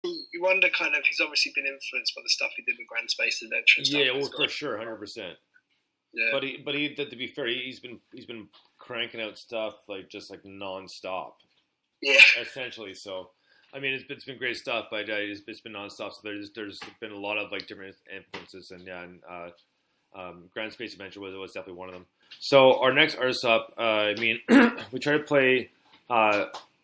You wonder kind of, he's obviously been influenced by the stuff he did with Grand Space Adventure and stuff. Yeah, well, for sure, 100%. Yeah. But to be fair, he's been cranking out stuff like nonstop. Yeah. Essentially, so I mean, it's been great stuff, but it's been nonstop. So there's been a lot of like different influences, and Grand Space Adventure was definitely one of them. So our next artist up, I mean, we try to play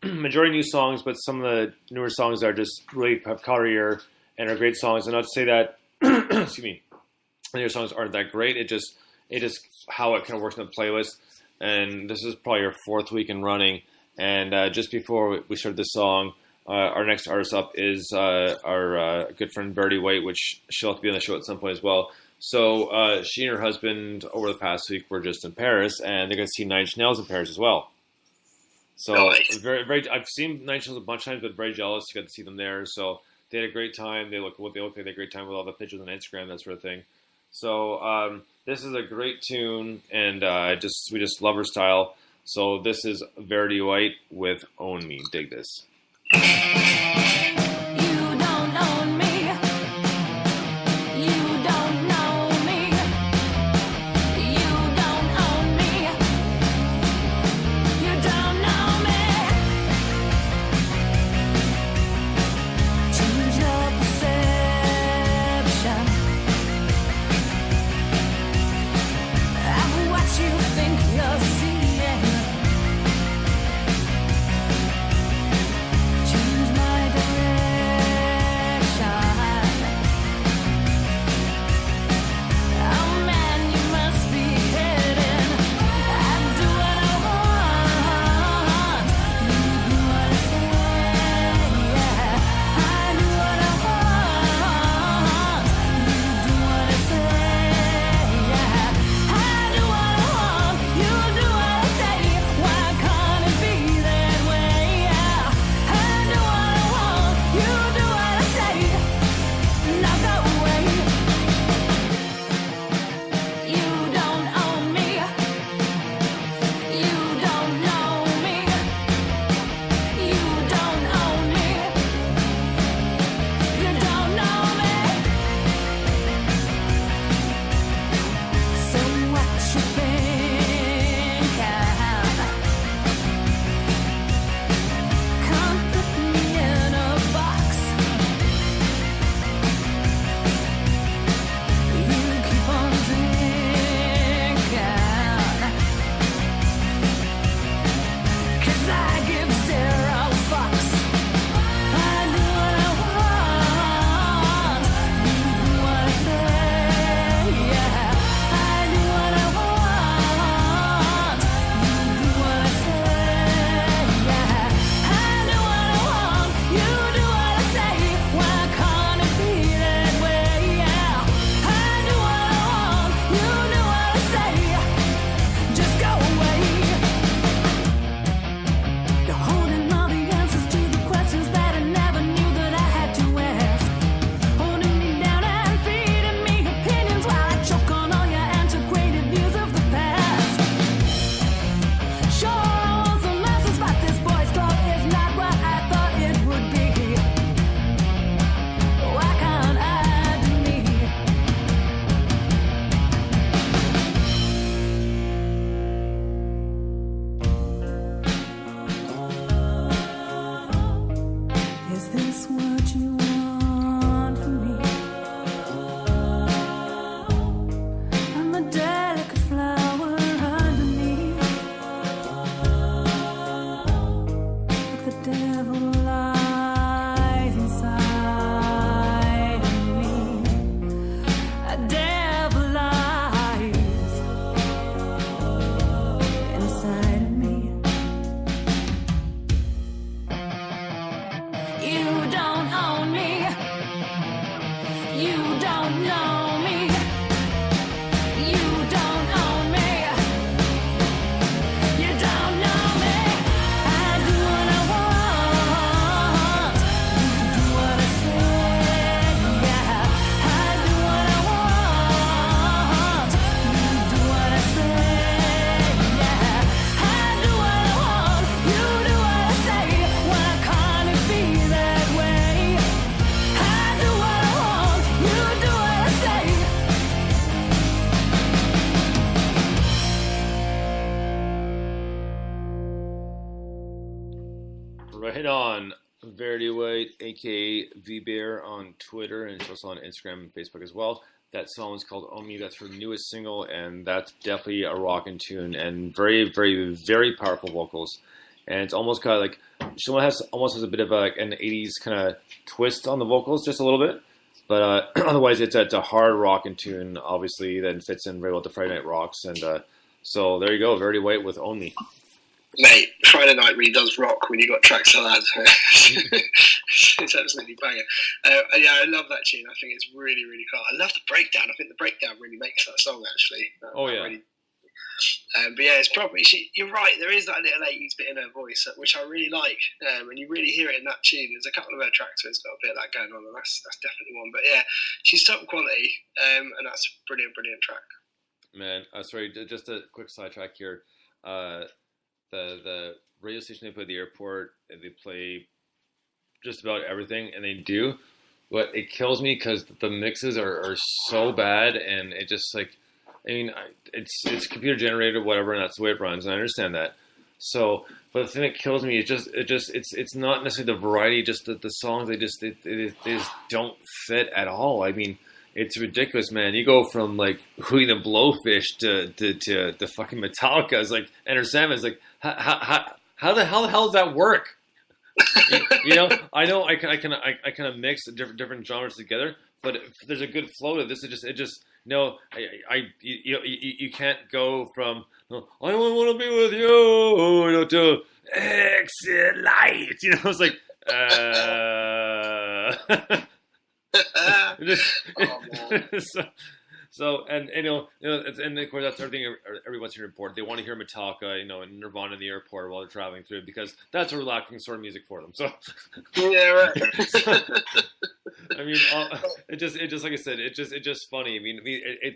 majority new songs, but some of the newer songs are just really have caught our ear and are great songs. And not to say that, excuse me, the newer songs aren't that great. It just how it kind of works in the playlist. And this is probably our 4th week in running. And just before we started this song, our next artist up is our good friend Birdie White, which she'll have to be on the show at some point as well. So she and her husband over the past week were just in Paris, and they're going to see Nine Inch Nails in Paris as well. So nice. very. I've seen Nine Inch Nails a bunch of times, but very jealous to get to see them there. So they had a great time. They look like they had a great time with all the pictures on Instagram, that sort of thing. So this is a great tune, and we just love her style. So this is Verity White with Own Me. Dig this. Verity White, aka V Bear on Twitter, and she's also on Instagram and Facebook as well. That song is called Omi. That's her newest single, and that's definitely a rockin' tune and very, very, very powerful vocals. And it's almost kind of like she almost has a bit of an 80s kind of twist on the vocals, just a little bit. But otherwise, it's a hard rockin' tune, obviously, that fits in very well to Friday Night Rocks. And so there you go, Verity White with Own Me. Mate, Friday Night really does rock when you got tracks like that. It's absolutely banging. Yeah, I love that tune. I think it's really, really cool. I love the breakdown. I think the breakdown really makes that song, actually. Yeah. But yeah, it's probably, you're right, there is that little 80s bit in her voice, which I really like, and you really hear it in that tune. There's a couple of her tracks where it's got a bit of that going on, and that's definitely one. But yeah, she's top quality, and that's a brilliant, brilliant track. Man, sorry, just a quick sidetrack here. The radio station they play at the airport, they play just about everything, and they do, but it kills me because the mixes are so bad, and it just like, I mean, it's computer generated, whatever, and that's the way it runs, and I understand that. So, but the thing that kills me is it's not necessarily the variety, just the songs. They just don't fit at all. I mean, it's ridiculous, man. You go from like Hootie the Blowfish to fucking Metallica. It's like Enter Sandman. It's like how the hell does that work? You know, I know I kind of mix different genres together, but if there's a good flow to this. It just no, you can't go from I don't want to be with you to exit light. You know, it's like so and you know, and of course that's everything everyone's here in airport. They want to hear Metallica, you know, and Nirvana in the airport while they're traveling through because that's a relaxing sort of music for them. So yeah, right. I mean, it just like I said, it's just funny. I mean,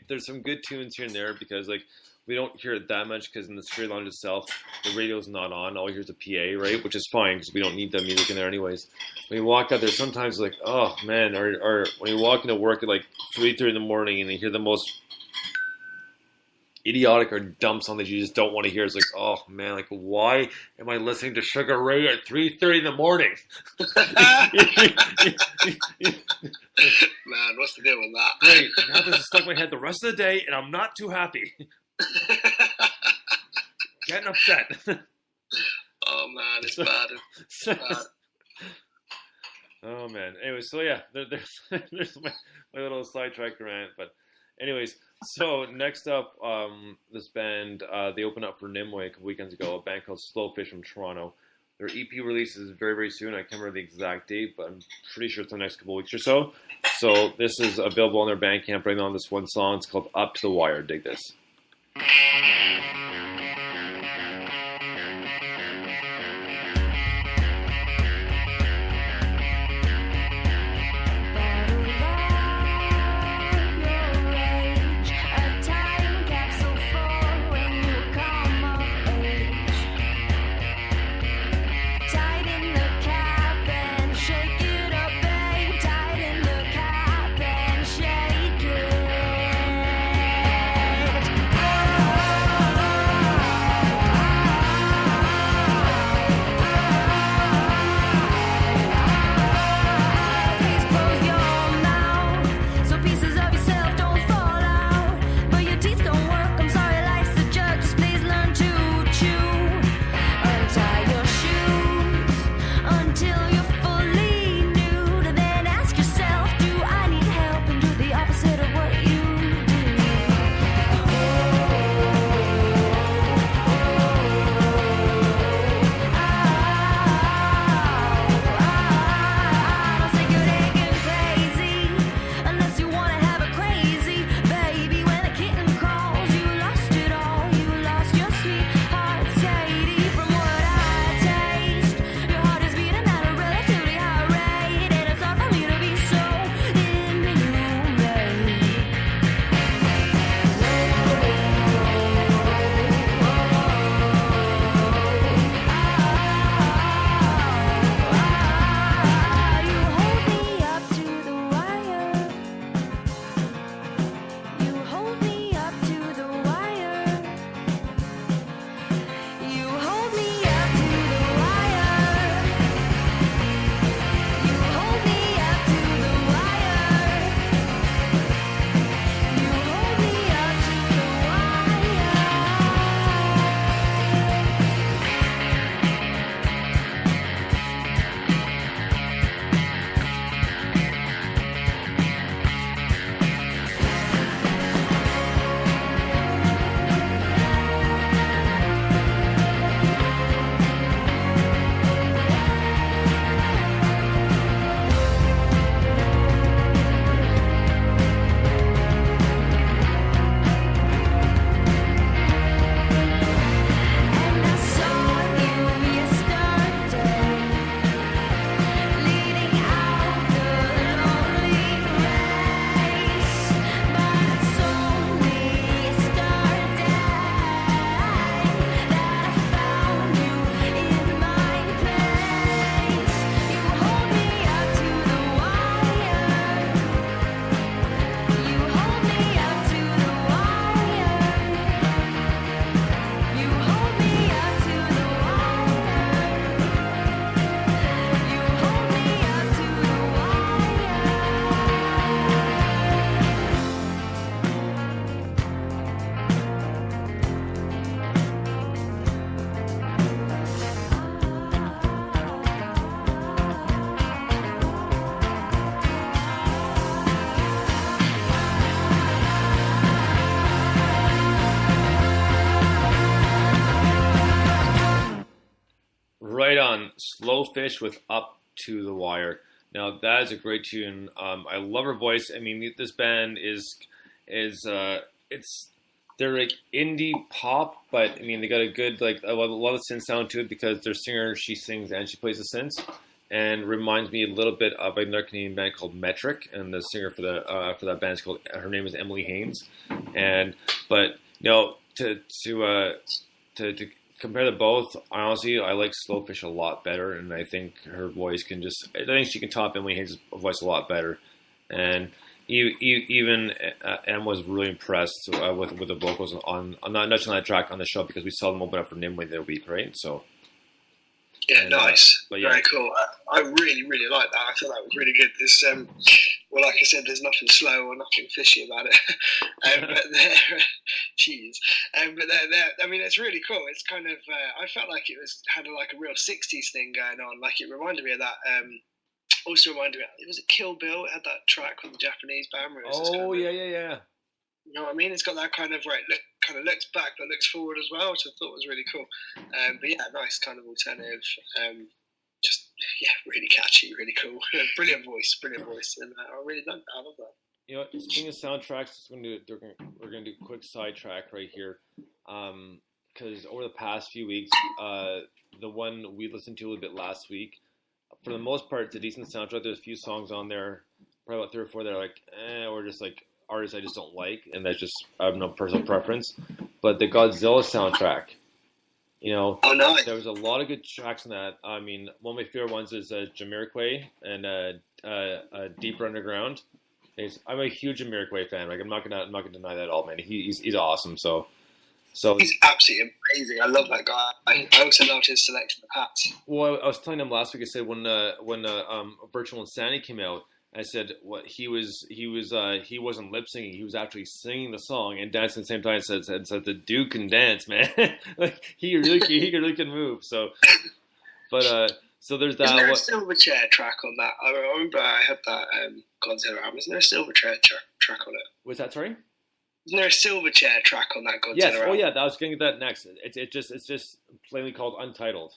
there's some good tunes here and there because like we don't hear it that much because in the security lounge itself, the radio's not on. All you hear is a PA, right? Which is fine because we don't need the music in there anyways. When you walk out there, sometimes like, oh man, or when you walk into work at like 3:30 in the morning and you hear the most idiotic or dumb song that you just don't want to hear. It's like, oh man, like why am I listening to Sugar Ray at 3:30 in the morning? Man, what's the deal with that? Great, now this is stuck in my head the rest of the day, and I'm not too happy. Getting upset. Oh man, it's bad. It's bad. Oh man. Anyway, so yeah, there's my little sidetrack rant. But anyways, so next up, this band they opened up for Nimue a couple weekends ago. A band called Slowfish from Toronto. Their EP release is very, very soon. I can't remember the exact date, but I'm pretty sure it's the next couple weeks or so. So this is available on their Bandcamp right now on this one song. It's called Up to the Wire. Dig this. Slow Fish with Up to the Wire. Now that is a great tune. I love her voice. I mean, this band is they're like indie pop, but I mean they got a good like a lot of synth sound to it because their singer, she sings and she plays the synths, and reminds me a little bit of another Canadian band called Metric, and the singer for that band is called, her name is Emily Haynes, but to compare the both, honestly, I like Slowfish a lot better, and I think her voice I think she can top Emily Haynes' voice a lot better, and even Em was really impressed with the vocals on not on that track on the show because we saw them open up for Nimue the week, right? So. Yeah, nice. Very cool. I really, really like that. I thought that was really good. There's, well, like I said, there's nothing slow or nothing fishy about it. But they're, cheese. But they're, I mean, it's really cool. It's kind of, I felt like it had like a real 60s thing going on. Like it reminded me of that. Also reminded me, was it Kill Bill? It had that track with the Japanese band. Where yeah. You know what I mean? It's got that kind of kind of looks back but looks forward as well, which I thought was really cool. But yeah, nice kind of alternative. Just really catchy, really cool. Brilliant voice, and I really like that. I love that. You know, speaking of soundtracks, we're gonna do a quick sidetrack right here, because over the past few weeks, the one we listened to a little bit last week, for the most part, it's a decent soundtrack. There's a few songs on there, probably about 3 or 4 that are like, or just like artists I just don't like, and that's just I have no personal preference. But the Godzilla soundtrack, nice. There was a lot of good tracks in that. I mean, one of my favorite ones is Jamiroquai and Deeper Underground. I'm a huge Jamiroquai fan. Like I'm not gonna deny that at all, man. He's awesome. So he's absolutely amazing. I love that guy. I also loved his selection of hats. Well, I was telling him last week. I said when Virtual Insanity came out, I said what he wasn't lip singing. He was actually singing the song and dancing at the same time. Said the dude can dance, man. Like he really can move. So, but so there's that. Isn't there a Silverchair track on that? I remember I had that Godzilla album. Isn't there a Silverchair track on it? Was that sorry? Isn't there a Silverchair track on that Godzilla yes. album? Oh yeah, I was getting to that next. It's just plainly called Untitled.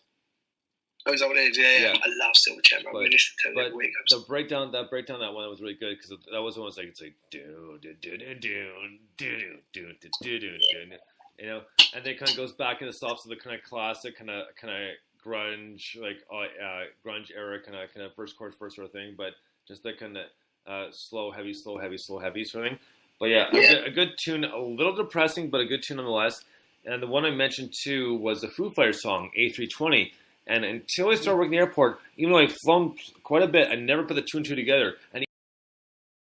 Oh, is that what it is? Yeah. I love Silverchair. I'm listening to it every week. The breakdown that one was really good because that was one was like it's like do, and then it kind of goes back into soft, so the kind of classic kind of grunge grunge era kind of first chorus first sort of thing, but just that kind of slow heavy sort of thing. But a good tune, a little depressing, but a good tune nonetheless. And the one I mentioned too was the Foo Fighters song A320. And until I started working in the airport, even though I've flown quite a bit, I never put the two and two together. And